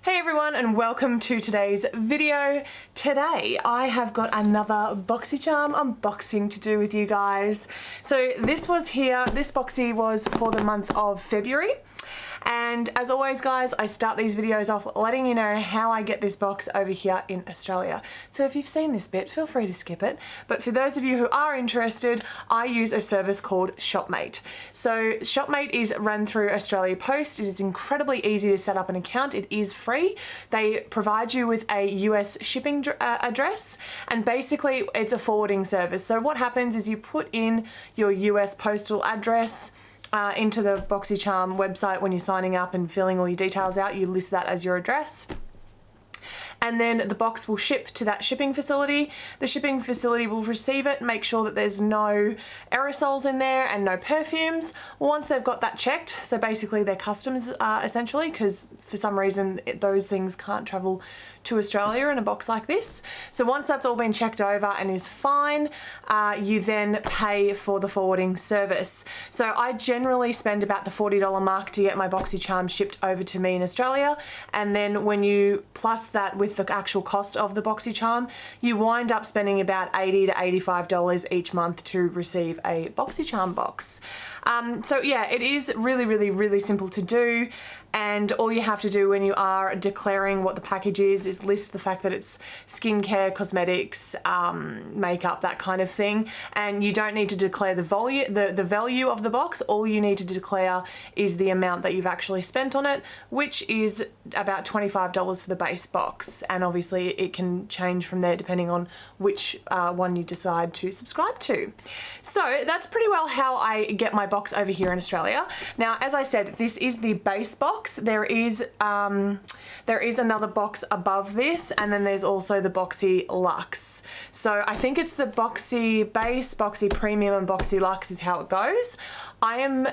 Hey everyone and welcome to today's video. Today I have got another BoxyCharm unboxing to do with you guys. So this Boxy was for the month of February. And as always guys, I start these videos off letting you know how I get this box over here in Australia. So if you've seen this bit, feel free to skip it. But for those of you who are interested, I use a service called Shopmate. So Shopmate is run through Australia Post. It is incredibly easy to set up an account. It is free. They provide you with a US shipping address, and basically it's a forwarding service. So what happens is you put in your US postal address into the BoxyCharm website when you're signing up and filling all your details out. You list that as your address. And then the box will ship to that shipping facility. The shipping facility will receive it, make sure that there's no aerosols in there and no perfumes. Once they've got that checked, so basically they're customs essentially, because for some reason those things can't travel to Australia in a box like this. So once that's all been checked over and is fine, you then pay for the forwarding service. So I generally spend about the $40 mark to get my BoxyCharm shipped over to me in Australia. And then when you plus that with the actual cost of the BoxyCharm, you wind up spending about $80 to $85 each month to receive a BoxyCharm box. So yeah, it is really simple to do, and all you have to do when you are declaring what the package is list the fact that it's skincare, cosmetics, makeup, that kind of thing, and you don't need to declare the value of the box. All you need to declare is the amount that you've actually spent on it, which is about $25 for the base box, and obviously it can change from there depending on which one you decide to subscribe to. So that's pretty well how I get my box over here in Australia. Now, as I said, this is the base box. There is another box above this, and then there's also the Boxy Luxe. So I think it's the Boxy Base, Boxy Premium, and Boxy Luxe is how it goes. I am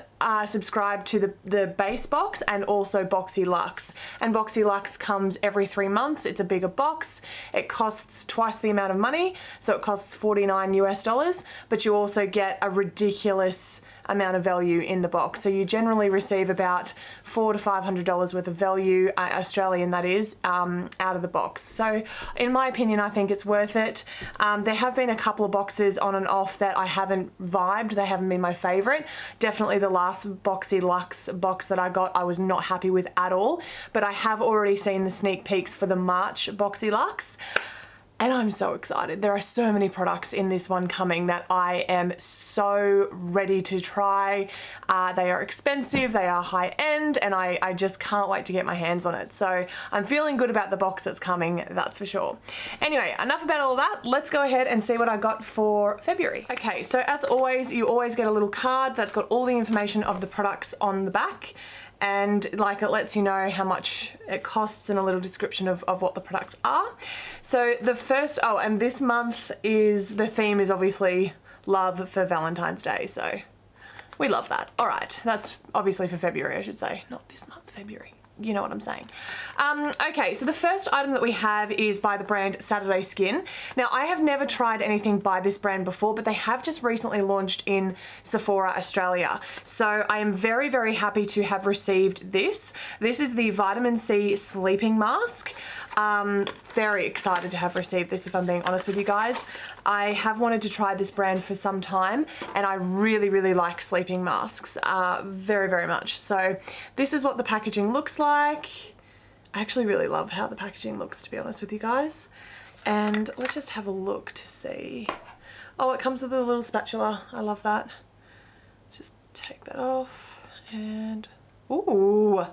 subscribed to the base box and also Boxy Luxe. And Boxy Luxe comes every 3 months. It's a bigger box. It costs twice the amount of money, so it costs $49 US, but you also get a ridiculous amount of value in the box. So you generally receive about $400 to $500 worth of value, Australian that is, out of the box. So in my opinion, I think it's worth it. There have been a couple of boxes on and off that I haven't vibed. They haven't been my favorite. Definitely the last Boxy Luxe box that I got, I was not happy with at all, but I have already seen the sneak peeks for the March Boxy Luxe. And I'm so excited. There are so many products in this one coming that I am so ready to try. They are expensive, they are high end, and I just can't wait to get my hands on it. So I'm feeling good about the box that's coming, that's for sure. Anyway, enough about all that. Let's go ahead and see what I got for February. Okay, so as always, you always get a little card that's got all the information of the products on the back. And like, it lets you know how much it costs and a little description of what the products are. So the first, oh, and this month the theme is obviously love for Valentine's Day. So we love that. All right, that's obviously for February, I should say, not this month, February. You know what I'm saying. Okay, so the first item that we have is by the brand Saturday Skin. Now, I have never tried anything by this brand before, but they have just recently launched in Sephora Australia. So I am very happy to have received this. This is the Vitamin C Sleeping Mask. Very excited to have received this, if I'm being honest with you guys. I have wanted to try this brand for some time, and I really like sleeping masks very much. So this is what the packaging looks like. I actually really love how the packaging looks, to be honest with you guys. And let's just have a look to see. Oh, it comes with a little spatula. I love that. Let's just take that off, and ooh.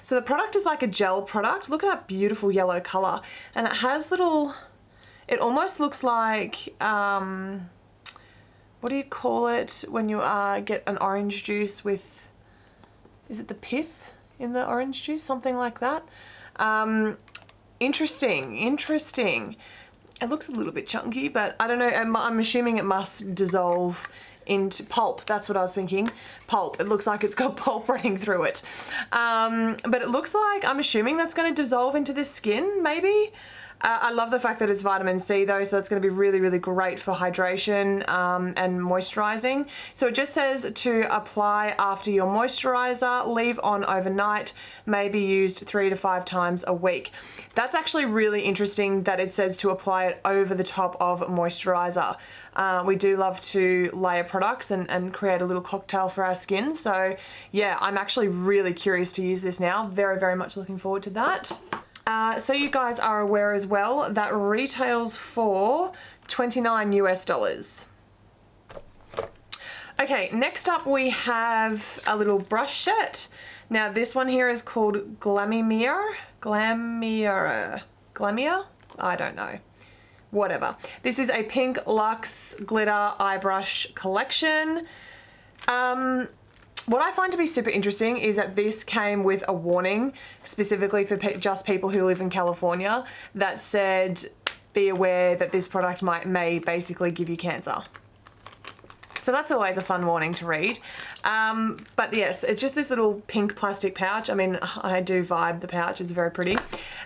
So the product is like a gel product. Look at that beautiful yellow color. And it has little, it almost looks like, what do you call it when you get an orange juice with, is it the pith in the orange juice? Something like that. Interesting. It looks a little bit chunky, but I don't know. I'm assuming it must dissolve into pulp. That's what I was thinking. Pulp. It looks like it's got pulp running through it. But it looks like, I'm assuming that's going to dissolve into the skin, maybe. I love the fact that it's vitamin C though, so that's going to be really, really great for hydration and moisturizing. So it just says to apply after your moisturizer, leave on overnight, may be used 3 to 5 times a week. That's actually really interesting that it says to apply it over the top of moisturizer. We do love to layer products and create a little cocktail for our skin. So yeah, I'm actually really curious to use this now. Very, very much looking forward to that. So you guys are aware as well that retails for $29 US. Okay, next up we have a little brush set. Now this one here is called Glammier? I don't know. Whatever. This is a pink luxe glitter eye brush collection. What I find to be super interesting is that this came with a warning specifically for just people who live in California that said, be aware that this product may basically give you cancer. So that's always a fun warning to read. But yes, it's just this little pink plastic pouch. I mean, I do vibe the pouch, it's very pretty.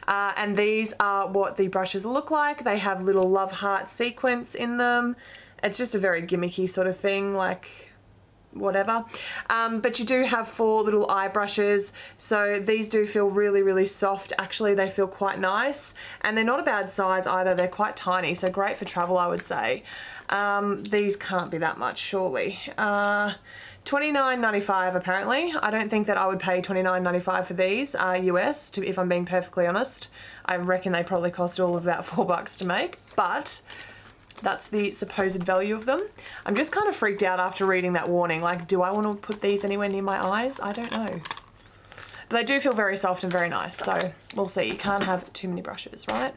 And these are what the brushes look like. They have little love heart sequins in them. It's just a very gimmicky sort of thing, like whatever. But you do have 4 little eye brushes, so these do feel really, really soft. Actually, they feel quite nice, and they're not a bad size either. They're quite tiny, so great for travel, I would say. These can't be that much, surely. $29.95 apparently. I don't think that I would pay $29.95 for these US, if I'm being perfectly honest. I reckon they probably cost all of about $4 to make, but that's the supposed value of them. I'm just kind of freaked out after reading that warning. Like, do I want to put these anywhere near my eyes? I don't know. But they do feel very soft and very nice, so we'll see. You can't have too many brushes, right?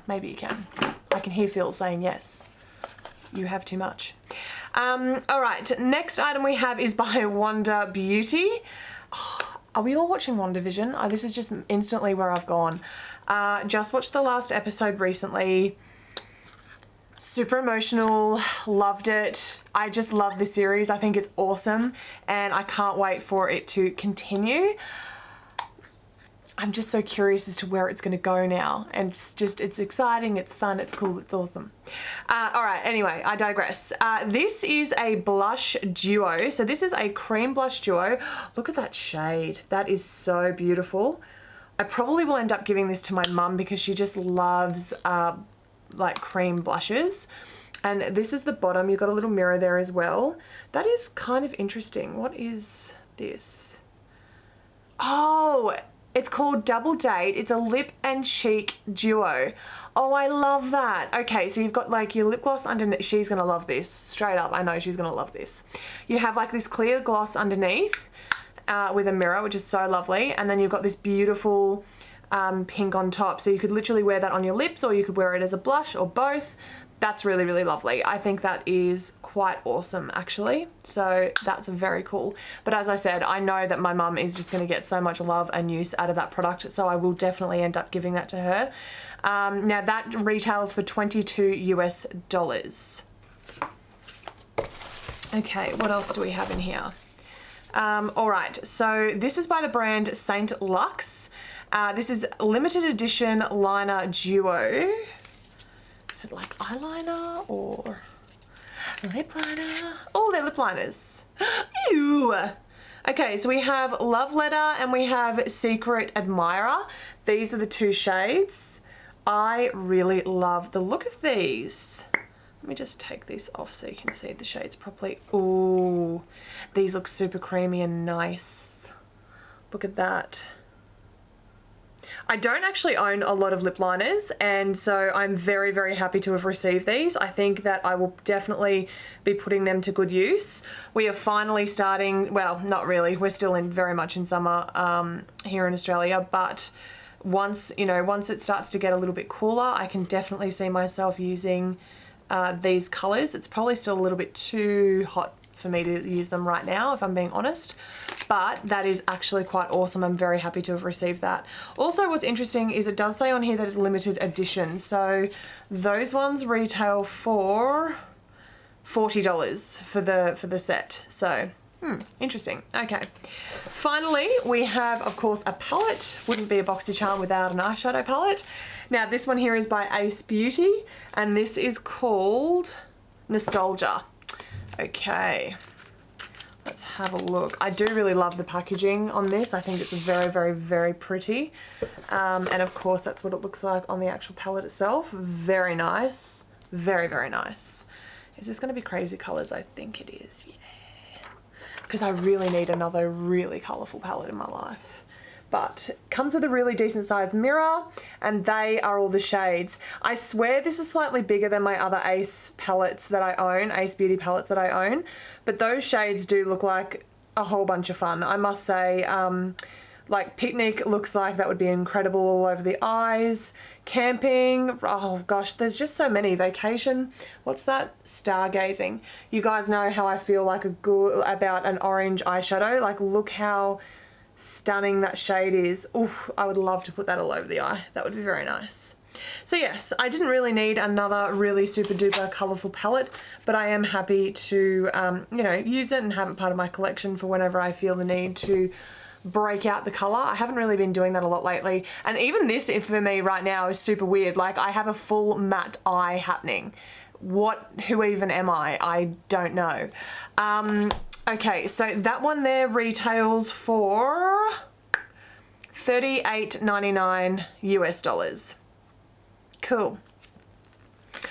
Maybe you can. I can hear Phil saying yes. You have too much. All right, next item we have is by Wonder Beauty. Oh, are we all watching WandaVision? Oh, this is just instantly where I've gone. Just watched the last episode recently. Super emotional, loved it. I just love the series. I think it's awesome and I can't wait for it to continue. I'm just so curious as to where it's going to go now, and it's exciting, it's fun, it's cool, it's awesome. All right, anyway, I digress. This is a blush duo. So this is a cream blush duo. Look at that shade. That is so beautiful. I probably will end up giving this to my mum because she just loves like cream blushes. And this is the bottom. You've got a little mirror there as well. That is kind of interesting. What is this? Oh, it's called Double Date. It's a lip and cheek duo. Oh, I love that. Okay, so you've got like your lip gloss underneath. She's gonna love this. Straight up, I know she's gonna love this. You have like this clear gloss underneath with a mirror, which is so lovely. And then you've got this beautiful pink on top. So you could literally wear that on your lips, or you could wear it as a blush, or both. That's really, really lovely. I think that is quite awesome actually. So that's very cool. But as I said, I know that my mum is just gonna get so much love and use out of that product. So I will definitely end up giving that to her. Now that retails for $22 US. Okay, what else do we have in here? All right, so this is by the brand Saint Luxe. This is limited edition liner duo. Is it like eyeliner or lip liner? Oh, they're lip liners. Ew. Okay, so we have Love Letter and we have Secret Admirer. These are the 2 shades. I really love the look of these. Let me just take these off so you can see the shades properly. Ooh, these look super creamy and nice. Look at that. I don't actually own a lot of lip liners, and so I'm very, very happy to have received these. I think that I will definitely be putting them to good use. We are finally starting, well, not really, we're still very much in summer here in Australia, but once it starts to get a little bit cooler, I can definitely see myself using these colors. It's probably still a little bit too hot for me to use them right now, if I'm being honest, but that is actually quite awesome. I'm very happy to have received that. Also, what's interesting is it does say on here that it's limited edition, so those ones retail for $40 for the set. So Interesting. Okay. Finally, we have, of course, a palette. Wouldn't be a BoxyCharm without an eyeshadow palette. Now, this one here is by Ace Beauty, and this is called Nostalgia. Okay. Let's have a look. I do really love the packaging on this. I think it's very, very, very pretty. And of course, that's what it looks like on the actual palette itself. Very nice. Very, very nice. Is this going to be crazy colors? I think it is, yeah. Because I really need another really colourful palette in my life. But it comes with a really decent sized mirror, and they are all the shades. I swear this is slightly bigger than my other Ace palettes that I own, Ace Beauty palettes that I own, but those shades do look like a whole bunch of fun. I must say, like Picnic looks like that would be incredible all over the eyes. Camping, oh gosh, there's just so many. Vacation, what's that? Stargazing. You guys know how I feel like about an orange eyeshadow. Like, look how stunning that shade is. Oof, I would love to put that all over the eye. That would be very nice. So yes, I didn't really need another really super duper colourful palette, but I am happy to, you know, use it and have it part of my collection for whenever I feel the need to break out the colour. I haven't really been doing that a lot lately. And even this, for me right now, is super weird. Like, I have a full matte eye happening. Who even am I? I don't know. Okay, so that one there retails for $38.99 US. Cool.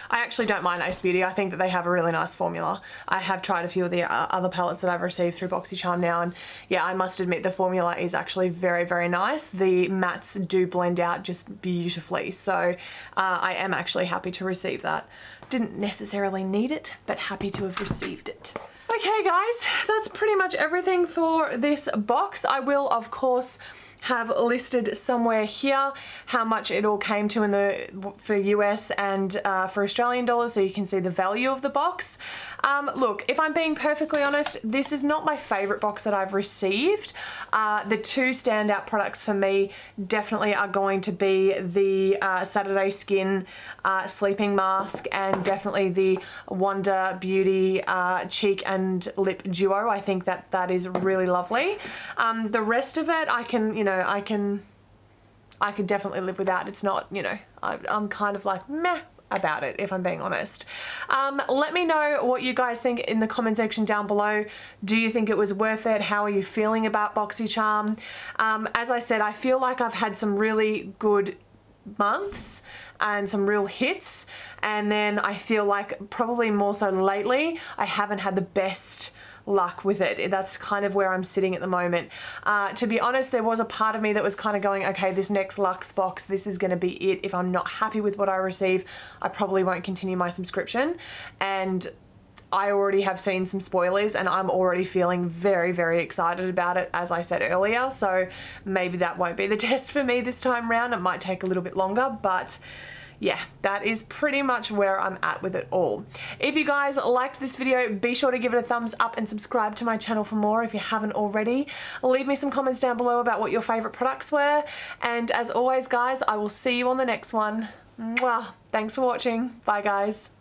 I actually don't mind Ace Beauty. I think that they have a really nice formula. I have tried a few of the other palettes that I've received through BoxyCharm now, and yeah, I must admit the formula is actually very, very nice. The mattes do blend out just beautifully, so I am actually happy to receive that. Didn't necessarily need it, but happy to have received it. Okay guys, that's pretty much everything for this box. I will, of course, have listed somewhere here how much it all came to for US and for Australian dollars, so you can see the value of the box. Look, if I'm being perfectly honest, this is not my favorite box that I've received. The two standout products for me definitely are going to be the Saturday Skin sleeping mask, and definitely the Wonder Beauty cheek and lip duo. I think that is really lovely. The rest of it, I can, you know, I could definitely live without. It's not, you know, I'm kind of like meh about it, if I'm being honest. Let me know what you guys think in the comment section down below. Do you think it was worth it? How are you feeling about BoxyCharm? As I said, I feel like I've had some really good months and some real hits, and then I feel like probably more so lately I haven't had the best luck with it. That's kind of where I'm sitting at the moment. To be honest, there was a part of me that was kind of going, okay, this next Luxe box, this is going to be it. If I'm not happy with what I receive, I probably won't continue my subscription. And I already have seen some spoilers, and I'm already feeling very, very excited about it, as I said earlier. So maybe that won't be the test for me this time round. It might take a little bit longer, but yeah, that is pretty much where I'm at with it all. If you guys liked this video, be sure to give it a thumbs up and subscribe to my channel for more if you haven't already. Leave me some comments down below about what your favorite products were. And as always, guys, I will see you on the next one. Mwah. Thanks for watching. Bye, guys.